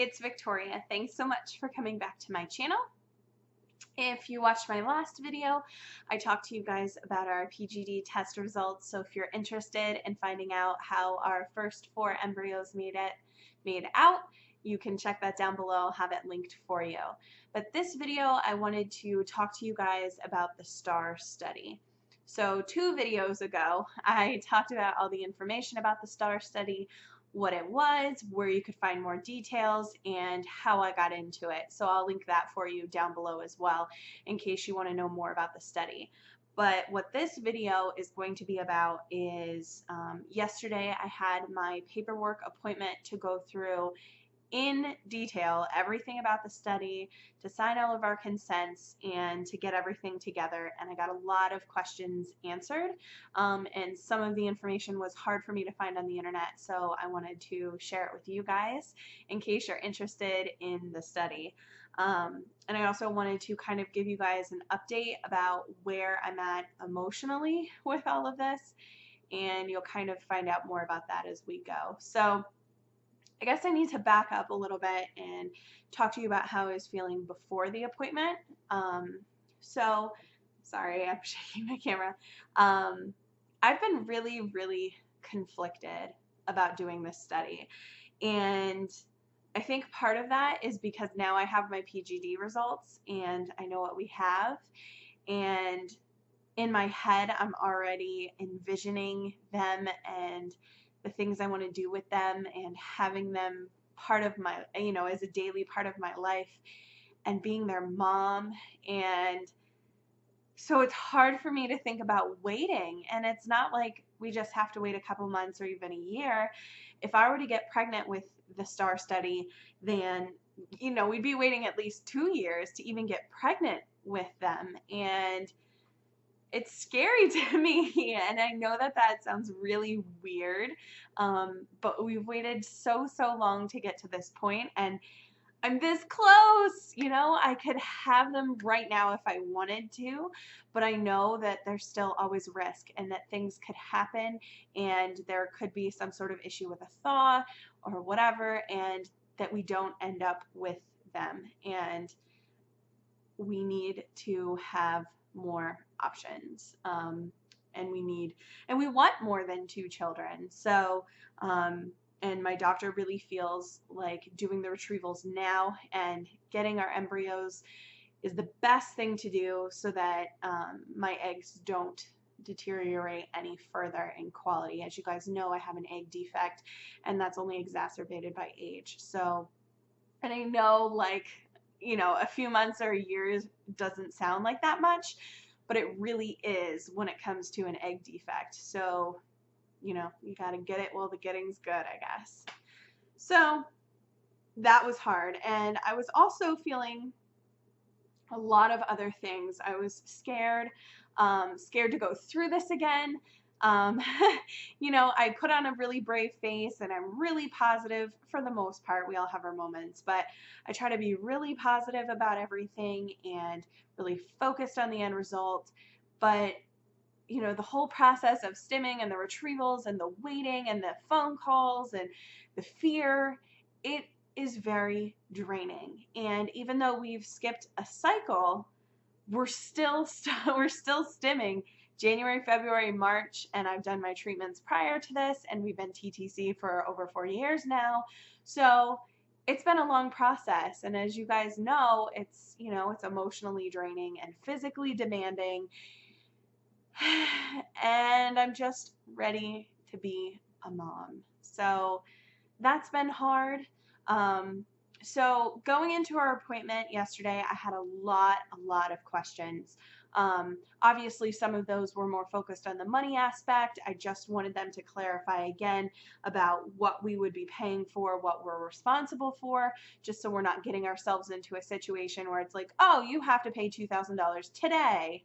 it's Victoria. Thanks so much for coming back to my channel. If you watched my last video, I talked to you guys about our PGD test results, so if you're interested in finding out how our first 4 embryos made out, you can check that down below. I'll have it linked for you. But this video, I wanted to talk to you guys about the STAR study. So 2 videos ago, I talked about all the information about the STAR study, what it was, where you could find more details, and how I got into it. So I'll link that for you down below as well in case you want to know more about the study. But what this video is going to be about is yesterday I had my paperwork appointment to go through in detail everything about the study, to sign all of our consents, and to get everything together. And I got a lot of questions answered, and some of the information was hard for me to find on the internet, so I wanted to share it with you guys in case you're interested in the study. And I also wanted to kind of give you guys an update about where I'm at emotionally with all of this, and you'll kind of find out more about that as we go. So I guess I need to back up a little bit and talk to you about how I was feeling before the appointment. So, sorry, I'm shaking my camera. I've been really conflicted about doing this study. And I think part of that is because now I have my PGD results and I know what we have. And in my head, I'm already envisioning them and the things I want to do with them and having them part of my, as a daily part of my life and being their mom. And so it's hard for me to think about waiting. And it's not like we just have to wait a couple months or even a year. If I were to get pregnant with the STAR study, then, we'd be waiting at least 2 years to even get pregnant with them. And it's scary to me, and I know that that sounds really weird, but we've waited so long to get to this point, and I'm this close. I could have them right now if I wanted to, but I know that there's still always risk and that things could happen and there could be some sort of issue with a thaw or whatever, and that we don't end up with them, and we need to have more options, and we want more than 2 children. So and my doctor really feels like doing the retrievals now and getting our embryos is the best thing to do so that my eggs don't deteriorate any further in quality. As you guys know, I have an egg defect, and that's only exacerbated by age. So, and I know, a few months or years doesn't sound like that much, but it really is when it comes to an egg defect. So, you gotta get it while the getting's good, I guess. So that was hard. And I was also feeling a lot of other things. I was scared to go through this again. I put on a really brave face and I'm really positive for the most part. We all have our moments, but I try to be really positive about everything and really focused on the end result. But, the whole process of stimming and the retrievals and the waiting and the phone calls and the fear, it is very draining. And even though we've skipped a cycle, we're still stimming January, February, March, and I've done my treatments prior to this, and we've been TTC for over 4 years now. So it's been a long process, and as you guys know, it's emotionally draining and physically demanding, and I'm just ready to be a mom. So that's been hard. So going into our appointment yesterday, I had a lot of questions. Obviously, some of those were more focused on the money aspect. I just wanted them to clarify again about what we would be paying for, what we're responsible for, just so we're not getting ourselves into a situation where it's like, oh, you have to pay $2,000 today,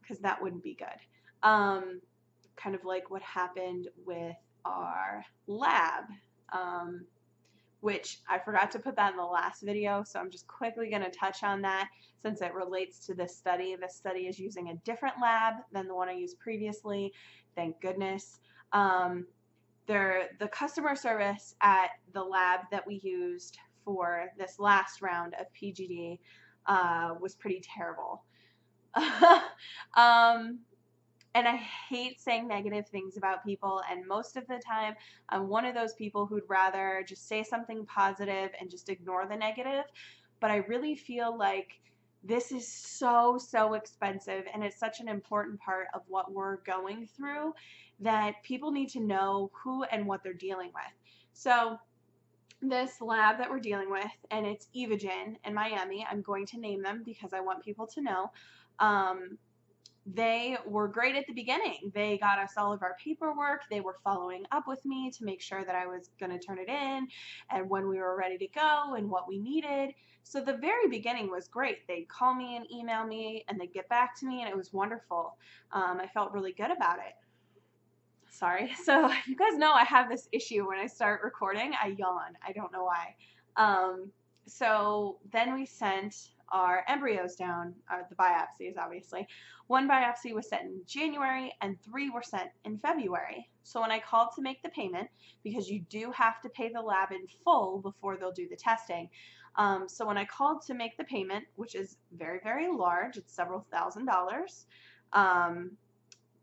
because that wouldn't be good. Kind of like what happened with our lab, which I forgot to put that in the last video, so I'm just quickly going to touch on that since it relates to this study. This study is using a different lab than the one I used previously, thank goodness. The customer service at the lab that we used for this last round of PGD was pretty terrible. And I hate saying negative things about people, and most of the time I'm one of those people who'd rather just say something positive and just ignore the negative. But I really feel like this is so, so expensive, and it's such an important part of what we're going through that people need to know who and what they're dealing with. So this lab that we're dealing with, and it's Evogen in Miami, I'm going to name them because I want people to know. They were great at the beginning. They got us all of our paperwork. They were following up with me to make sure that I was going to turn it in and when we were ready to go and what we needed. So the very beginning was great. They'd call me and email me and they'd get back to me, and it was wonderful. I felt really good about it. Sorry. So you guys know I have this issue when I start recording. I yawn. I don't know why. So then we sent our embryos down, the biopsies obviously. One biopsy was sent in January and 3 were sent in February. So when I called to make the payment, because you do have to pay the lab in full before they'll do the testing. So when I called to make the payment, which is very, very large, it's several $1,000s,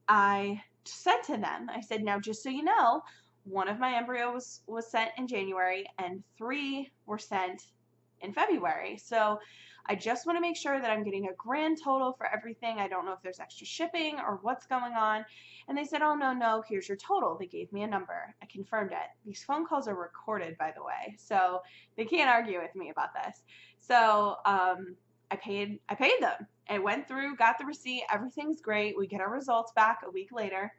I said to them, I said, now just so you know, one of my embryos was sent in January and 3 were sent in February. So I just want to make sure that I'm getting a grand total for everything. I don't know if there's extra shipping or what's going on. And they said, oh, no, here's your total. They gave me a number. I confirmed it. These phone calls are recorded, by the way, so they can't argue with me about this. So I paid them. It went through, got the receipt, everything's great. We get our results back a week later.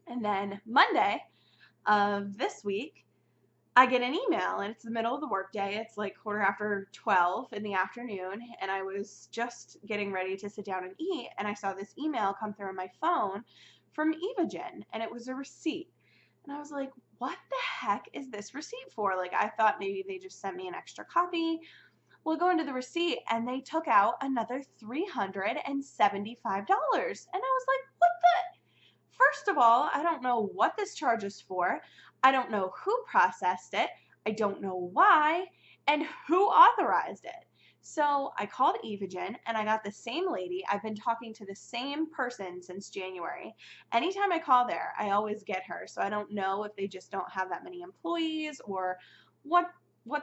And then Monday of this week, I get an email, and it's the middle of the workday. It's like 12:15 in the afternoon, and I was just getting ready to sit down and eat, and I saw this email come through on my phone from Evogen, and it was a receipt. And I was like, what the heck is this receipt for? Like, I thought maybe they just sent me an extra copy. Well, go into the receipt, and they took out another $375. And I was like, what the? First of all, I don't know what this charge is for. I don't know who processed it. I don't know why, and who authorized it. So I called Evogen, and I got the same lady. I've been talking to the same person since January. Anytime I call there, I always get her. So I don't know if they just don't have that many employees or what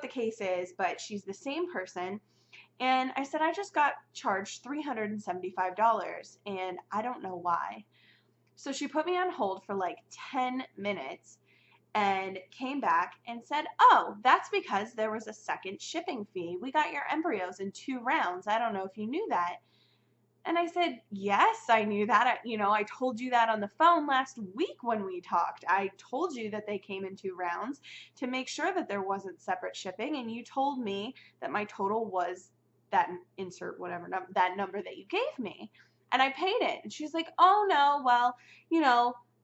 the case is, but she's the same person. And I said, I just got charged $375, and I don't know why. So she put me on hold for like 10 minutes and came back and said, oh, that's because there was a second shipping fee. We got your embryos in 2 rounds. I don't know if you knew that. And I said, yes, I knew that. I told you that on the phone last week when we talked. I told you that they came in 2 rounds to make sure that there wasn't separate shipping. And you told me that my total was that that number that you gave me. And I paid it. And she's like, oh, no, well,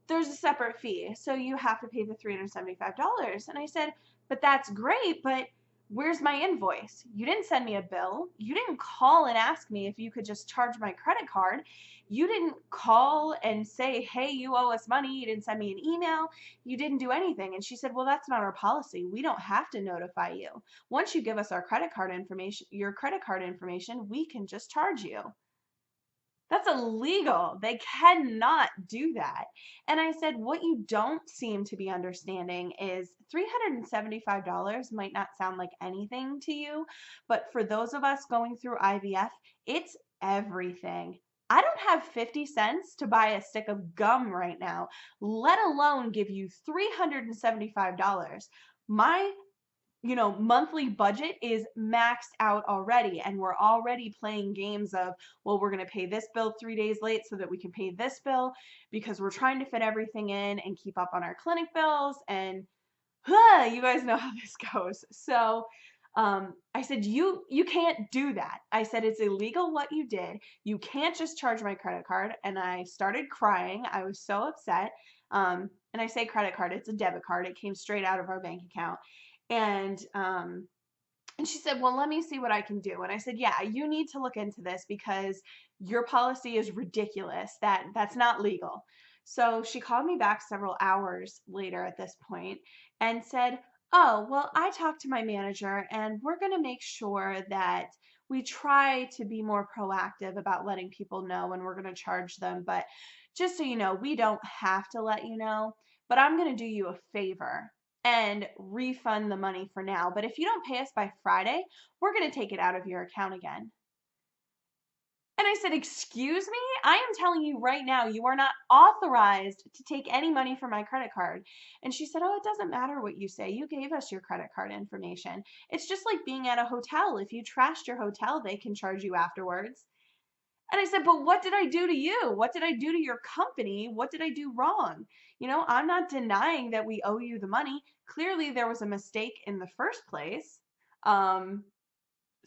there's a separate fee. So you have to pay the $375. And I said, but that's great, but where's my invoice? You didn't send me a bill. You didn't call and ask me if you could just charge my credit card. You didn't call and say, hey, you owe us money. You didn't send me an email. You didn't do anything. And she said, well, that's not our policy. We don't have to notify you. Once you give us your credit card information, we can just charge you. That's illegal. They cannot do that. And I said, what you don't seem to be understanding is $375 might not sound like anything to you, but for those of us going through IVF, it's everything. I don't have 50 cents to buy a stick of gum right now, let alone give you $375. My monthly budget is maxed out already, and we're already playing games of, well, we're going to pay this bill 3 days late so that we can pay this bill because we're trying to fit everything in and keep up on our clinic bills, and you guys know how this goes. So I said, you can't do that. I said, it's illegal what you did. You can't just charge my credit card. And I started crying. I was so upset. And I say credit card, it's a debit card. It came straight out of our bank account. And she said, well, let me see what I can do. And I said, yeah, you need to look into this because your policy is ridiculous. That's not legal. So she called me back several hours later at this point and said, Oh, well, I talked to my manager and we're going to make sure that we try to be more proactive about letting people know when we're going to charge them. But just so you know, we don't have to let you know, but I'm going to do you a favor and refund the money for now. But if you don't pay us by Friday, we're going to take it out of your account again. And I said, excuse me? I am telling you right now, you are not authorized to take any money from my credit card. And she said, oh, it doesn't matter what you say. You gave us your credit card information. It's just like being at a hotel. If you trashed your hotel, they can charge you afterwards. And I said, but what did I do to you? What did I do to your company? What did I do wrong? You know, I'm not denying that we owe you the money. Clearly, there was a mistake in the first place.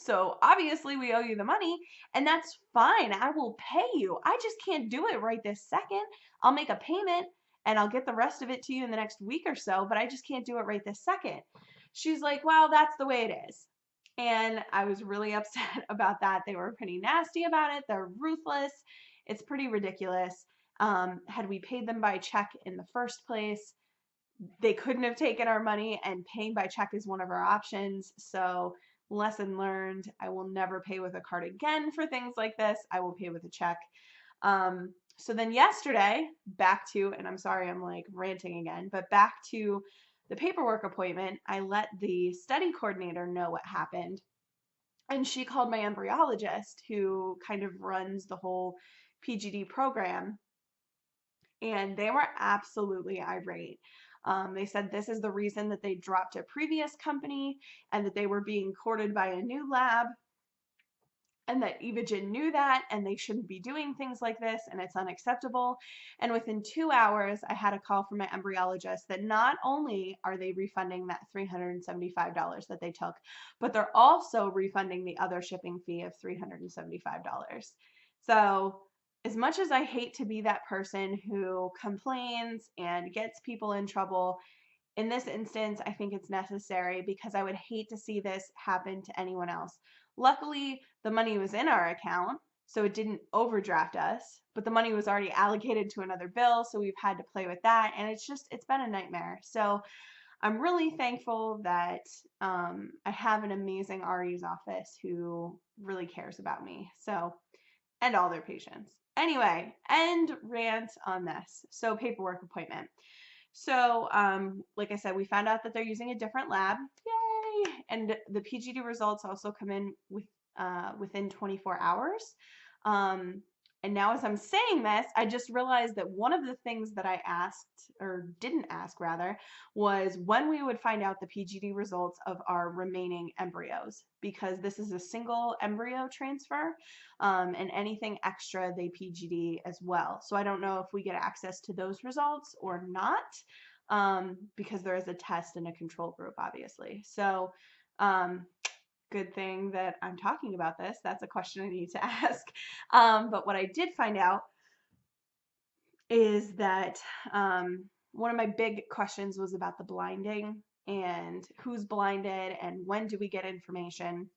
So obviously we owe you the money, and that's fine. I will pay you. I just can't do it right this second. I'll make a payment and I'll get the rest of it to you in the next week or so, but I just can't do it right this second. She's like, well, that's the way it is. And I was really upset about that. They were pretty nasty about it. They're ruthless. It's pretty ridiculous. Had we paid them by check in the first place, they couldn't have taken our money, and paying by check is one of our options. So lesson learned, I will never pay with a card again for things like this. I will pay with a check. So then yesterday, back to, and I'm sorry I'm like ranting again, but back to the paperwork appointment, I let the study coordinator know what happened. And she called my embryologist, who kind of runs the whole PGD program, and they were absolutely irate. They said this is the reason that they dropped a previous company and that they were being courted by a new lab, and that Evogen knew that and they shouldn't be doing things like this and it's unacceptable. And within 2 hours, I had a call from my embryologist that not only are they refunding that $375 that they took, but they're also refunding the other shipping fee of $375. So as much as I hate to be that person who complains and gets people in trouble, in this instance, I think it's necessary because I would hate to see this happen to anyone else. Luckily, the money was in our account, so it didn't overdraft us, but the money was already allocated to another bill, so we've had to play with that, and it's been a nightmare. So I'm really thankful that I have an amazing RE's office who really cares about me. So, and all their patients. Anyway, end rant on this. So paperwork appointment. So, like I said, we found out that they're using a different lab. Yay! And the PGD results also come in within 24 hours. And now as I'm saying this, I just realized that one of the things that I asked, or didn't ask rather, was when we would find out the PGD results of our remaining embryos, because this is a single embryo transfer, and anything extra they PGD as well. So I don't know if we get access to those results or not, because there is a test and a control group, obviously. So good thing that I'm talking about this. That's a question I need to ask. But what I did find out is that one of my big questions was about the blinding and who's blinded and when do we get information.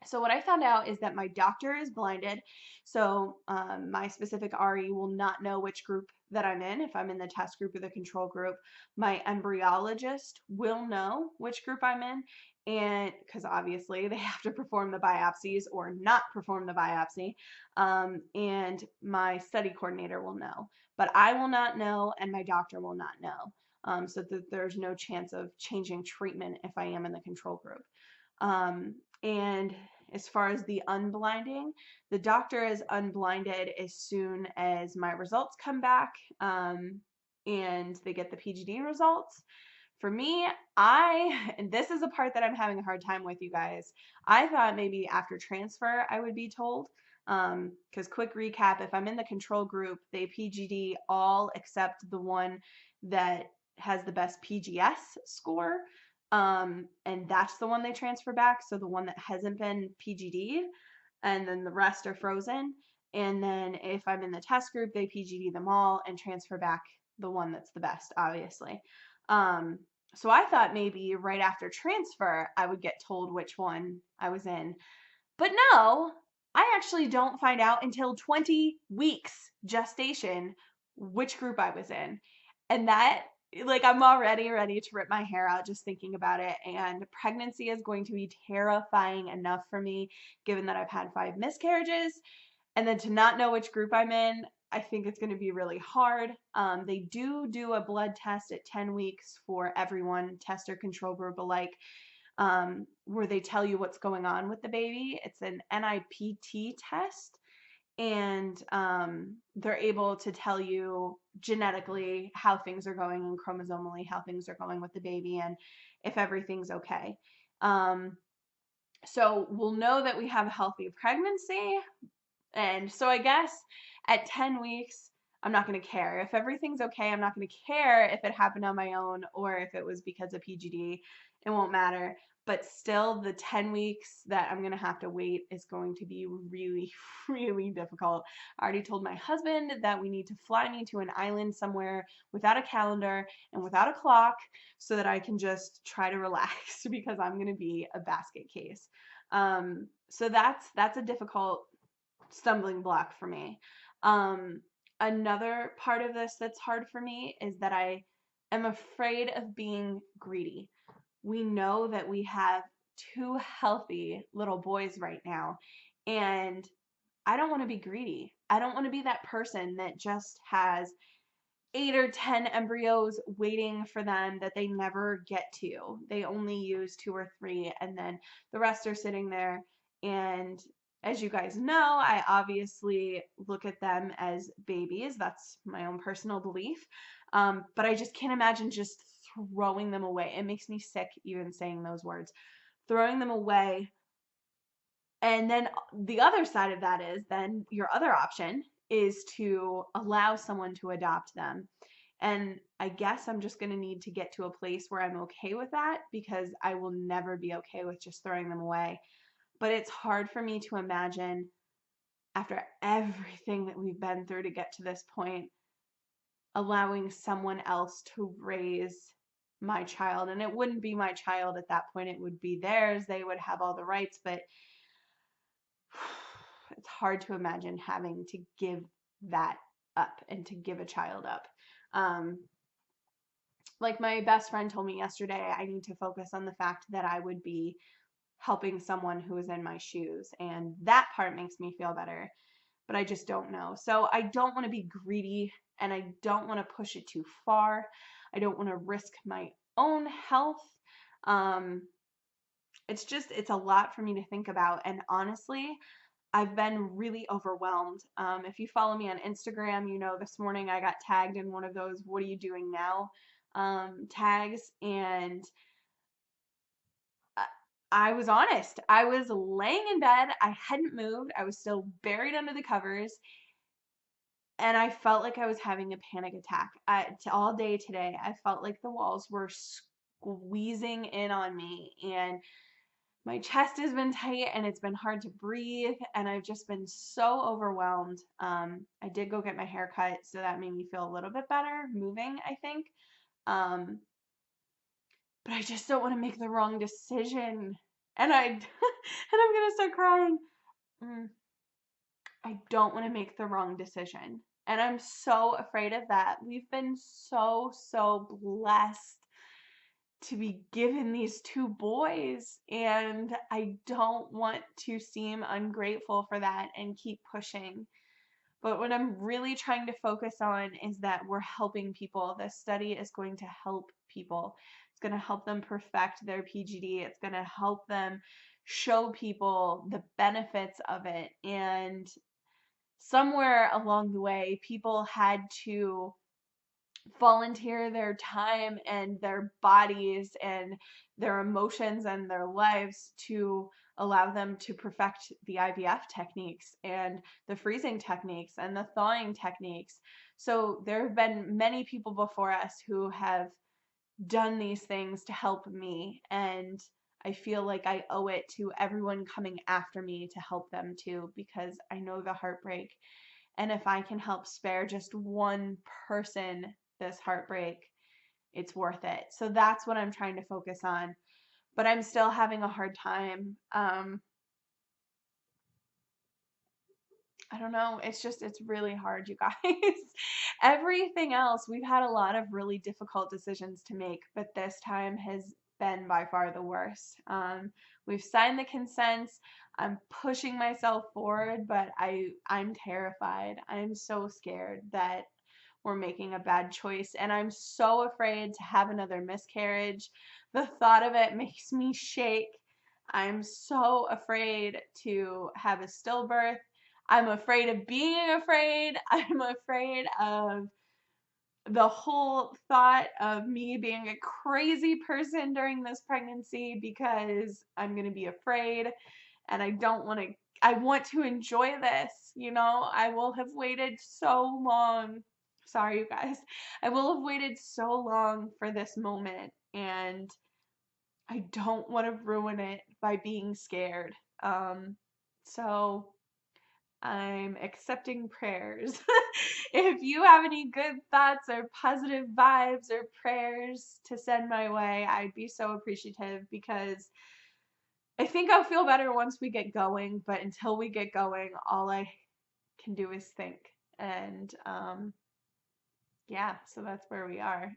So what I found out is that my doctor is blinded, so my specific RE will not know which group that I'm in, if I'm in the test group or the control group. My embryologist will know which group I'm in, and because obviously they have to perform the biopsies or not perform the biopsy, and my study coordinator will know. But I will not know, and my doctor will not know, so that there's no chance of changing treatment if I am in the control group. And as far as the unblinding, the doctor is unblinded as soon as my results come back, and they get the PGD results. For me, and this is a part that I'm having a hard time with, you guys, I thought maybe after transfer I would be told. Because quick recap, if I'm in the control group, they PGD all except the one that has the best PGS score. And that's the one they transfer back. So the one that hasn't been PGD'd, and then the rest are frozen. And then if I'm in the test group, they PGD them all and transfer back the one that's the best, obviously. So I thought maybe right after transfer, I would get told which one I was in. But no, I actually don't find out until 20 weeks gestation which group I was in. And that like I'm already ready to rip my hair out just thinking about it. And pregnancy is going to be terrifying enough for me, given that I've had 5 miscarriages. And then to not know which group I'm in, I think it's going to be really hard. They do a blood test at 10 weeks for everyone, test or control group alike, where they tell you what's going on with the baby. It's an NIPT test, and they're able to tell you genetically how things are going and chromosomally how things are going with the baby and if everything's okay. So we'll know that we have a healthy pregnancy. And so I guess at 10 weeks, I'm not going to care. If everything's okay, I'm not going to care if it happened on my own or if it was because of PGD. It won't matter. But still, the 10 weeks that I'm going to have to wait is going to be really, really difficult. I already told my husband that we need to fly me to an island somewhere without a calendar and without a clock so that I can just try to relax because I'm going to be a basket case. So that's a difficult stumbling block for me. Another part of this that's hard for me is that I am afraid of being greedy. We know that we have 2 healthy little boys right now, and I don't want to be greedy. I don't want to be that person that just has 8 or 10 embryos waiting for them that they never get to. They only use 2 or 3, and then the rest are sitting there. And as you guys know, I obviously look at them as babies. That's my own personal belief. But I just can't imagine just throwing them away. It makes me sick even saying those words. Throwing them away. And then the other side of that is then your other option is to allow someone to adopt them. And I guess I'm just going to need to get to a place where I'm okay with that because I will never be okay with just throwing them away. But it's hard for me to imagine, after everything that we've been through to get to this point, allowing someone else to raise my child. And it wouldn't be my child at that point, it would be theirs. They would have all the rights, but it's hard to imagine having to give that up and to give a child up. Like my best friend told me yesterday, I need to focus on the fact that I would be helping someone who is in my shoes, and that part makes me feel better, but I just don't know. So I don't want to be greedy, and I don't want to push it too far. I don't want to risk my own health. It's a lot for me to think about, and honestly, I've been really overwhelmed. If you follow me on Instagram, you know this morning I got tagged in one of those "What are you doing now?" Tags, and I was honest. I was laying in bed. I hadn't moved. I was still buried under the covers, and I felt like I was having a panic attack. All day today, I felt like the walls were squeezing in on me, and my chest has been tight and it's been hard to breathe, and I've just been so overwhelmed. I did go get my hair cut, so that made me feel a little bit better moving, I think. Um, but I just don't want to make the wrong decision. And I'm gonna start crying. I don't want to make the wrong decision. And I'm so afraid of that. We've been so blessed to be given these 2 boys, and I don't want to seem ungrateful for that and keep pushing. But what I'm really trying to focus on is that we're helping people. This study is going to help people. It's going to help them perfect their PGD. It's going to help them show people the benefits of it. And somewhere along the way, people had to volunteer their time and their bodies and their emotions and their lives to allow them to perfect the IVF techniques and the freezing techniques and the thawing techniques. So there have been many people before us who have done these things to help me, and I feel like I owe it to everyone coming after me to help them too, because I know the heartbreak. And if I can help spare just one person this heartbreak, it's worth it. So that's what I'm trying to focus on. But I'm still having a hard time. I don't know. It's really hard, you guys. Everything else, we've had a lot of really difficult decisions to make, but this time has been by far the worst. We've signed the consents. I'm pushing myself forward, but I'm terrified. I'm so scared that we're making a bad choice, and I'm so afraid to have another miscarriage. The thought of it makes me shake. I'm so afraid to have a stillbirth. I'm afraid of being afraid. I'm afraid of the whole thought of me being a crazy person during this pregnancy because I'm going to be afraid and I don't want to. I want to enjoy this, you know. I will have waited so long. Sorry, you guys. I will have waited so long for this moment, and I don't want to ruin it by being scared. So I'm accepting prayers. If you have any good thoughts or positive vibes or prayers to send my way, I'd be so appreciative because I think I'll feel better once we get going, but until we get going, all I can do is think. And yeah, so that's where we are.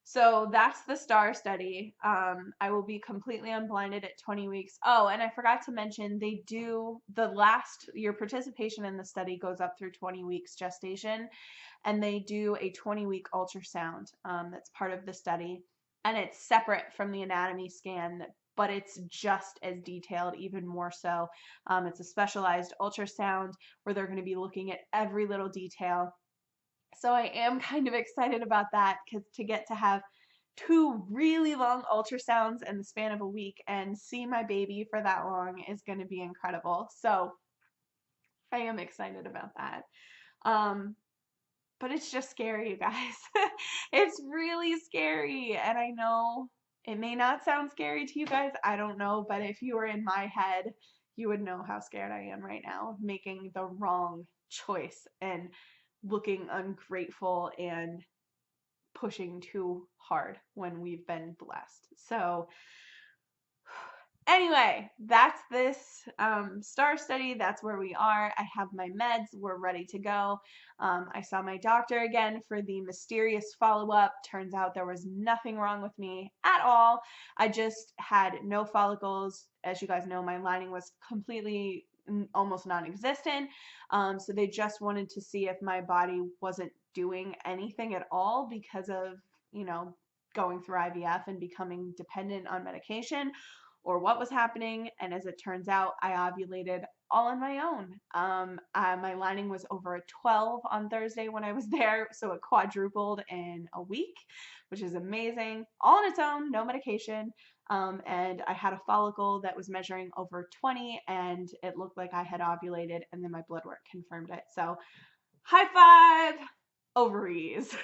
So that's the STAR study. I will be completely unblinded at 20 weeks. Oh, and I forgot to mention, they do your participation in the study goes up through 20 weeks gestation, and they do a 20-week ultrasound that's part of the study, and it's separate from the anatomy scan, but it's just as detailed, even more so. It's a specialized ultrasound where they're going to be looking at every little detail. So I am kind of excited about that because to get to have 2 really long ultrasounds in the span of a week and see my baby for that long is going to be incredible. So I am excited about that. But it's just scary, you guys. It's really scary. And I know it may not sound scary to you guys. I don't know. But if you were in my head, you would know how scared I am right now, making the wrong choice and looking ungrateful and pushing too hard when we've been blessed. So anyway, that's this STAR study. That's where we are. I have my meds. We're ready to go. I saw my doctor again for the mysterious follow-up. Turns out there was nothing wrong with me at all. I just had no follicles. As you guys know, my lining was completely almost non-existent. So they just wanted to see if my body wasn't doing anything at all because of, you know, going through IVF and becoming dependent on medication, or what was happening. And as it turns out, I ovulated all on my own. My lining was over a 12 on Thursday when I was there, so it quadrupled in a week, which is amazing, all on its own, no medication. And I had a follicle that was measuring over 20, and it looked like I had ovulated, and then my blood work confirmed it. So high five, ovaries.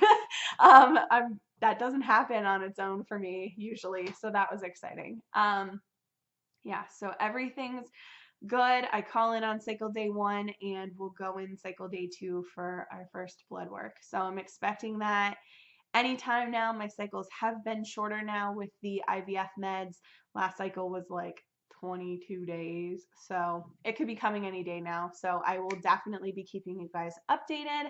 That doesn't happen on its own for me usually, so that was exciting. Yeah, so everything's good. I call in on cycle day 1 and we'll go in cycle day 2 for our first blood work. So I'm expecting that anytime now. My cycles have been shorter now with the IVF meds. Last cycle was like 22 days, so it could be coming any day now. So I will definitely be keeping you guys updated.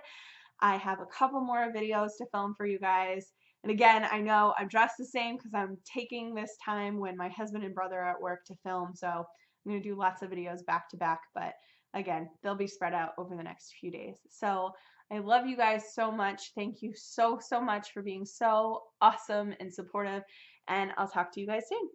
I have a couple more videos to film for you guys. And again, I know I'm dressed the same because I'm taking this time when my husband and brother are at work to film. So I'm going to do lots of videos back to back. But again, they'll be spread out over the next few days. So I love you guys so much. Thank you so, so much for being so awesome and supportive. And I'll talk to you guys soon.